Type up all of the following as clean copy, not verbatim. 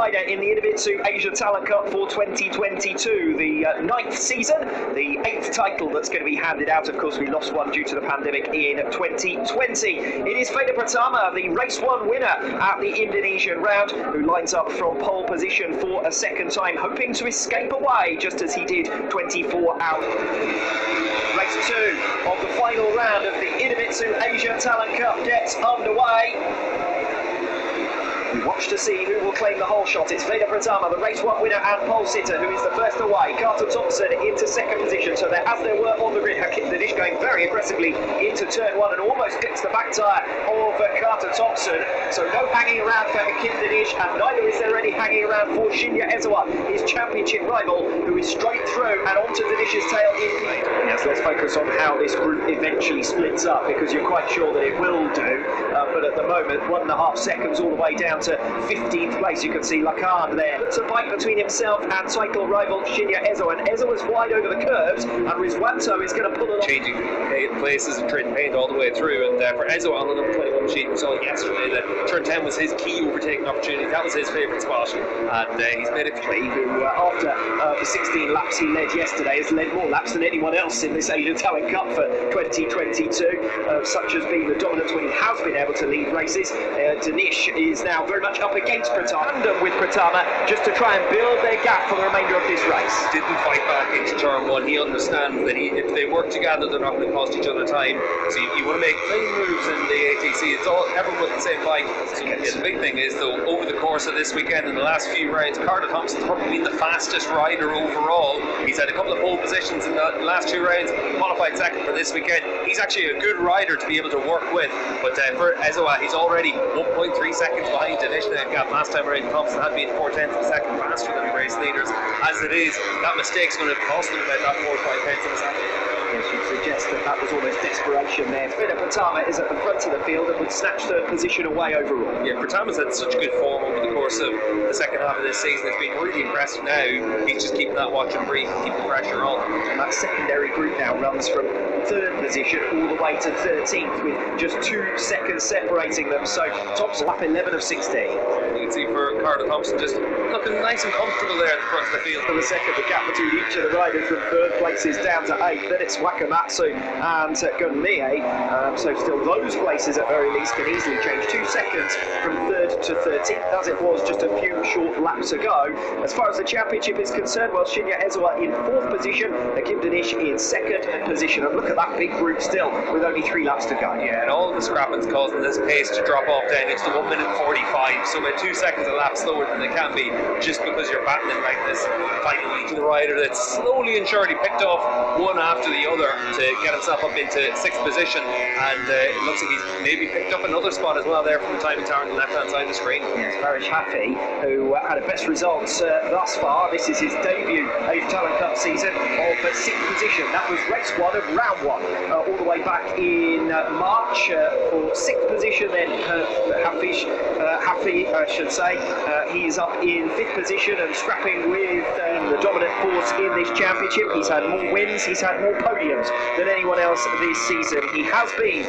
rider in the Idemitsu Asia Talent Cup for 2022, the 9th season, the 8th title that's going to be handed out. Of course, we lost one due to the pandemic in 2020. It is Feda Pratama, the race 1 winner at the Indonesian round, who lines up from pole position for a second time, hoping to escape away just as he did 24 hours. Race 2 of the final round of the Idemitsu Asia Talent Cup gets underway. We watch to see who will claim the whole shot. It's Feda Pratama, the race 1 winner and pole sitter, who is the first away. Carter Thompson into second position. So there, as there were on the grid, Hakim going very aggressively into turn 1 and almost clips the back tyre of Carter Thompson. So no hanging around for Hakim, and neither is there any hanging around for Shinya Ezawa, his championship rival, who is straight through and onto Dinish's tail in lead. Yes, let's focus on how this group eventually splits up, because you're quite sure that it will do. But at the moment, 1.5 seconds all the way down to 15th place. You can see Lacan there. It's a fight between himself and cycle rival Shinya Ezawa, and Ezawa's wide over the curves, and Rizwanto is going to pull it off. Changing places and trading paint all the way through, and for Ezawa on the number 21 sheet, we saw yesterday that turn 10 was his key overtaking opportunity. That was his favourite spot, and he's made it three. Who, after the 16 laps he led yesterday, has led more laps than anyone else in this Asian Talent Cup for 2022. Such has been the dominance when he has been able to lead races. Danish is now very much up against Pratama, with Pratama, just to try and build their gap for the remainder of this race. Didn't fight back into turn 1. He understands that if they work together, they're not going to cost each other time. So you want to make clean moves in the ATC. It's all everyone with the same bike. So the big thing is, though, over the course of this weekend, in the last few rounds, Carter Thompson's probably been the fastest rider overall. He's had a couple of pole positions in the last 2 rounds, qualified second for this weekend. He's actually a good rider to be able to work with. But for Ezawa, he's already 1.3 seconds behind Danish. Last time around, Thompson had been 4/10 of a second faster than the race leaders. As it is, that mistake's going to cost them about that 4 or 5 tenths of a second. Yes, you suggest that was almost desperation there. Feda Pratama is at the front of the field and would snatch third position away overall. Yeah, Pratama's had such good form over the course of the second half of this season. It's been really impressive now. He's just keeping that watch and brief and keeping the pressure on. And that secondary group now runs from third position all the way to 13th, with just 2 seconds separating them. So Thompson lap 11 of 16. You can see for Carter Thompson just looking nice and comfortable there at the front of the field. For the second, the gap between each of the riders from third place is down to 8th. Then it's Wakamatsu and Gunmie. So still those places at very least can easily change. 2 seconds from third to 13th, as it was just a few short laps ago. As far as the championship is concerned, well, Shinya Ezawa in 4th position, Hakim Danish in 2nd position. And look at that big group still, with only 3 laps to go. Yeah, and all the scrapping's causing this pace to drop off down into 1 minute 45. So about 2 seconds a lap slower than they can be, just because you're battling like this. Finally, the rider that's slowly and surely picked off one after the other to get himself up into 6th position, and it looks like he's maybe picked up another spot as well there from the timing tower on the left hand side of the screen. Yes, Barish Hafi, who had a best results thus far. This is his debut Asian Talent Cup season of 6th position. That was race 1 of round 1, all the way back in March for 6th position. Then Hafi, I should say, he is up in 5th position and scrapping with the dominant force in this championship. He's had more wins, he's had more podiums than anyone else this season. He has been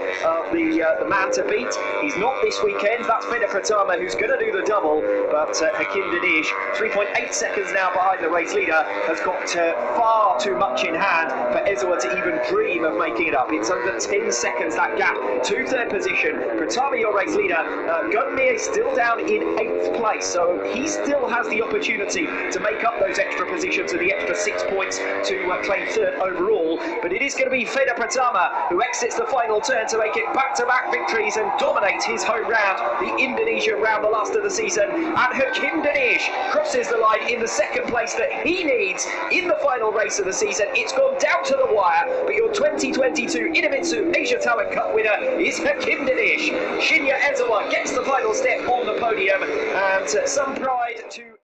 the man to beat. He's not this weekend. That's Feda Pratama, who's going to do the double, but Hakim Danish, 3.8 seconds now behind the race leader, has got far too much in hand for Ezawa to even dream of making it up. It's under 10 seconds, that gap to third position. Pratama, your race leader. Gunmie is still down in 8th place, so he still has the opportunity to make up those extra positions and the extra 6 points to claim third overall. But it is going to be Feda Pratama who exits the final turn to make it back-to-back victories and dominate his home round, the Indonesian round, the last of the season. And Hakim Danish crosses the line in the 2nd place that he needs in the final race of the season. It's gone down to the wire, but your 2022 Idemitsu Asia Talent Cup winner is Hakim Danish. Shinya Ezawa gets the final step on the podium, and some pride to